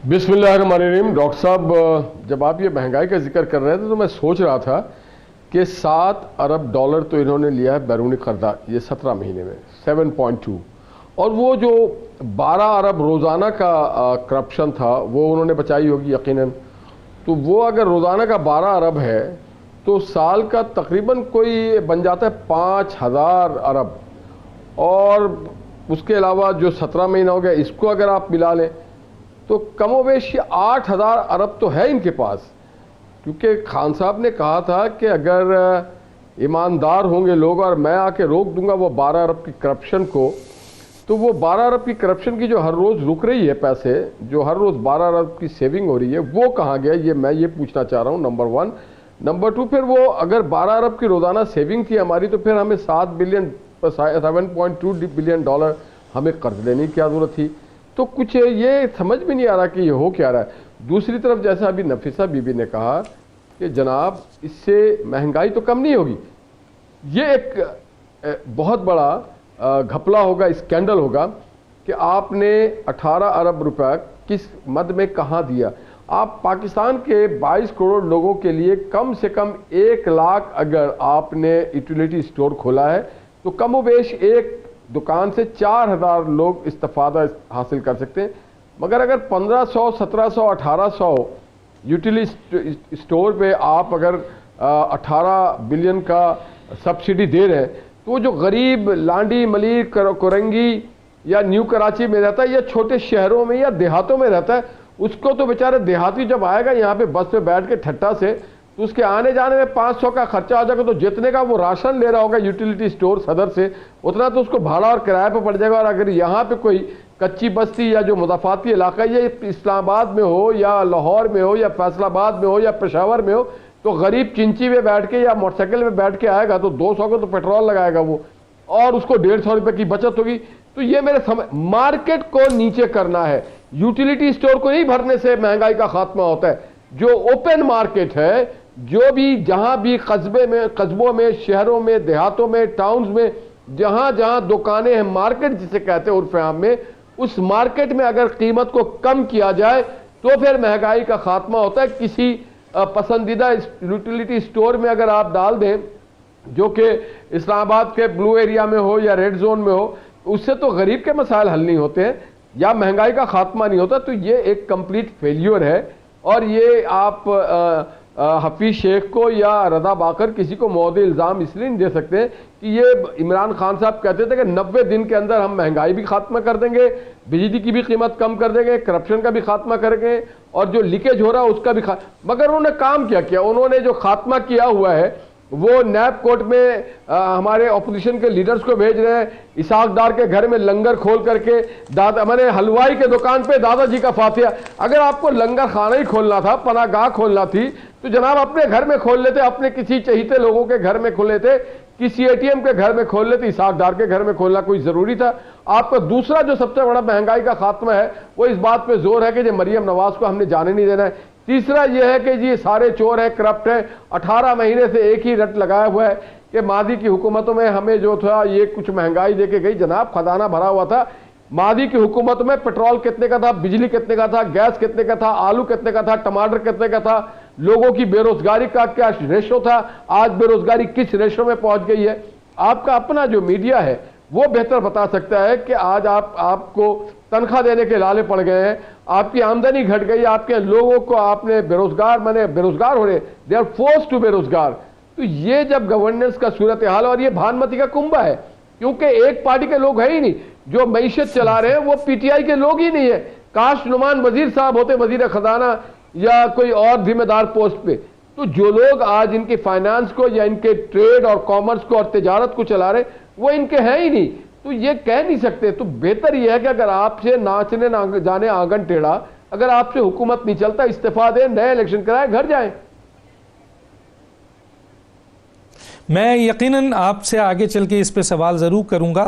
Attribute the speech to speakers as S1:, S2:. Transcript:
S1: بسم اللہ الرحمن الرحیم۔ ڈاکٹر صاحب، جب آپ یہ مہنگائی کا ذکر کر رہے تھے تو میں سوچ رہا تھا کہ $7 ارب تو انہوں نے لیا ہے بیرونی قرضہ یہ 17 مہینے میں 7.2، اور وہ جو 12 ارب روزانہ کا کرپشن تھا وہ انہوں نے بچائی ہوگی یقیناً۔ تو وہ اگر روزانہ کا 12 ارب ہے تو سال کا تقریباً کوئی بن جاتا ہے 5000 ارب، اور اس کے علاوہ جو 17 مہینہ ہو گیا اس کو اگر آپ ملا لیں تو کم و بیش 8000 ارب تو ہے ان کے پاس۔ کیونکہ خان صاحب نے کہا تھا کہ اگر ایماندار ہوں گے لوگ اور میں آ کے روک دوں گا وہ 12 ارب کی کرپشن کو، تو وہ 12 ارب کی کرپشن کی جو ہر روز رک رہی ہے پیسے، جو ہر روز 12 ارب کی سیونگ ہو رہی ہے، وہ کہاں گیا یہ میں یہ پوچھنا چاہ رہا ہوں، نمبر 1۔ نمبر 2، پھر وہ اگر 12 ارب کی روزانہ سیونگ تھی ہماری تو پھر ہمیں 7.2 بلین ڈالر ہمیں قرض لینے کی کیا ضرورت تھی؟ تو کچھ یہ سمجھ بھی نہیں آ رہا کہ یہ ہو کیا رہا ہے۔ دوسری طرف جیسا ابھی نفیسہ بی بی نے کہا کہ جناب اس سے مہنگائی تو کم نہیں ہوگی، یہ ایک بہت بڑا گھپلا ہوگا، اسکینڈل ہوگا کہ آپ نے 18 ارب روپے کس مد میں کہاں دیا۔ آپ پاکستان کے 22 کروڑ لوگوں کے لیے کم سے کم 1 لاکھ اگر آپ نے یوٹیلیٹی اسٹور کھولا ہے تو کم و بیش ایک دکان سے 4000 لوگ استفادہ حاصل کر سکتے ہیں، مگر اگر 1500 1700 1800 یوٹیلیٹی اسٹور پہ آپ اگر 18 بلین کا سبسڈی دے رہے ہیں تو وہ جو غریب لانڈی ملیر کورنگی یا نیو کراچی میں رہتا ہے یا چھوٹے شہروں میں یا دیہاتوں میں رہتا ہے، اس کو تو بیچارے دیہاتی جب آئے گا یہاں پہ بس پہ بیٹھ کے ٹھٹا سے تو اس کے آنے جانے میں 500 کا خرچہ آ جائے گا، تو جتنے کا وہ راشن لے رہا ہوگا یوٹیلیٹی اسٹور صدر سے اتنا تو اس کو بھاڑا اور کرایہ پہ پڑ جائے گا۔ اور اگر یہاں پہ کوئی کچی بستی یا جو مضافاتی علاقہ ہے، یہ اسلام آباد میں ہو یا لاہور میں ہو یا فیصل آباد میں ہو یا پشاور میں ہو، تو غریب چنچی میں بیٹھ کے یا موٹر سائیکل میں بیٹھ کے آئے گا تو 200 کا تو پیٹرول لگائے گا وہ، اور اس کو 150 روپے کی بچت ہوگی۔ تو یہ میرے مارکیٹ کو نیچے کرنا ہے، یوٹیلیٹی اسٹور کو نہیں بھرنے سے مہنگائی کا خاتمہ ہوتا ہے۔ جو اوپن مارکیٹ ہے، جو بھی جہاں بھی قصبوں میں شہروں میں دیہاتوں میں ٹاؤنز میں جہاں جہاں دکانیں ہیں، مارکیٹ جسے کہتے ہیں عرف عام میں، اس مارکیٹ میں اگر قیمت کو کم کیا جائے تو پھر مہنگائی کا خاتمہ ہوتا ہے۔ کسی پسندیدہ یوٹیلیٹی اسٹور میں اگر آپ ڈال دیں جو کہ اسلام آباد کے بلو ایریا میں ہو یا ریڈ زون میں ہو، اس سے تو غریب کے مسائل حل نہیں ہوتے ہیں یا مہنگائی کا خاتمہ نہیں ہوتا۔ تو یہ ایک کمپلیٹ فیلیور ہے، اور یہ آپ حفیظ شیخ کو یا رضا باقر کسی کو موضع الزام اس لیے نہیں دے سکتے کہ یہ عمران خان صاحب کہتے تھے کہ 90 دن کے اندر ہم مہنگائی بھی خاتمہ کر دیں گے، بجلی کی بھی قیمت کم کر دیں گے، کرپشن کا بھی خاتمہ کریں گے، اور جو لیکیج ہو رہا ہے اس کا بھی مگر انہوں نے کام کیا انہوں نے جو خاتمہ کیا ہوا ہے وہ نیب کوٹ میں ہمارے اپوزیشن کے لیڈرز کو بھیج رہے ہیں، اسحاق ڈار کے گھر میں لنگر کھول کر کے ہمارے حلوائی کے دکان پہ دادا جی کا فاتحہ۔ اگر آپ کو لنگر خانہ ہی کھولنا تھا، پناہ گاہ کھولنا تھی تو جناب اپنے گھر میں کھول لیتے، اپنے کسی چہیتے لوگوں کے گھر میں کھول لیتے، کسی اے ٹی ایم کے گھر میں کھول لیتے، اسحاق ڈار کے گھر میں کھولنا کوئی ضروری تھا؟ آپ کا دوسرا جو سب سے بڑا مہنگائی کا خاتمہ ہے وہ اس بات پہ زور ہے کہ جو مریم نواز کو ہم نے جانے نہیں دینا ہے۔ تیسرا یہ ہے کہ جی سارے چور ہیں، کرپٹ ہیں۔ 18 مہینے سے ایک ہی رٹ لگایا ہوا ہے کہ ماضی کی حکومتوں میں ہمیں جو تھا یہ کچھ مہنگائی دے کے گئی، جناب خزانہ بھرا ہوا تھا۔ ماضی کی حکومت میں پیٹرول کتنے کا تھا، بجلی کتنے کا تھا، گیس کتنے کا تھا، آلو کتنے کا تھا، ٹماٹر کتنے کا تھا، لوگوں کی بے روزگاری کا کیا ریشو تھا، آج بے روزگاری کس ریشو میں پہنچ گئی ہے۔ آپ کا اپنا جو میڈیا ہے وہ بہتر بتا سکتا ہے کہ آج آپ کو تنخواہ دینے کے لالے پڑ گئے ہیں، آپ کی آمدنی گھٹ گئی، آپ کے لوگوں کو آپ نے بے روزگار ہو رہے، دے آر فورس ٹو بے روزگار۔ تو یہ جب گورننس کا صورتحال، اور یہ بھانمتی کا کنبہ ہے کیونکہ ایک پارٹی کے لوگ ہیں ہی نہیں جو معیشت چلا رہے ہیں، وہ پی ٹی آئی کے لوگ ہی نہیں ہے۔ کاش نعمان وزیر صاحب ہوتے وزیر خزانہ یا کوئی اور ذمہ دار پوسٹ پہ، تو جو لوگ آج ان کے فائنانس کو یا ان کے ٹریڈ اور کامرس کو اور تجارت کو چلا رہے وہ ان کے ہیں ہی نہیں، تو یہ کہہ نہیں سکتے۔ تو بہتر یہ ہے کہ اگر آپ سے ناچنے جانے آنگن ٹیڑھا، اگر آپ سے حکومت نہیں چلتا، استعفیٰ دیں، نئے الیکشن کرائیں، گھر جائیں۔
S2: میں یقیناً آپ سے آگے چل کے اس پہ سوال ضرور کروں گا۔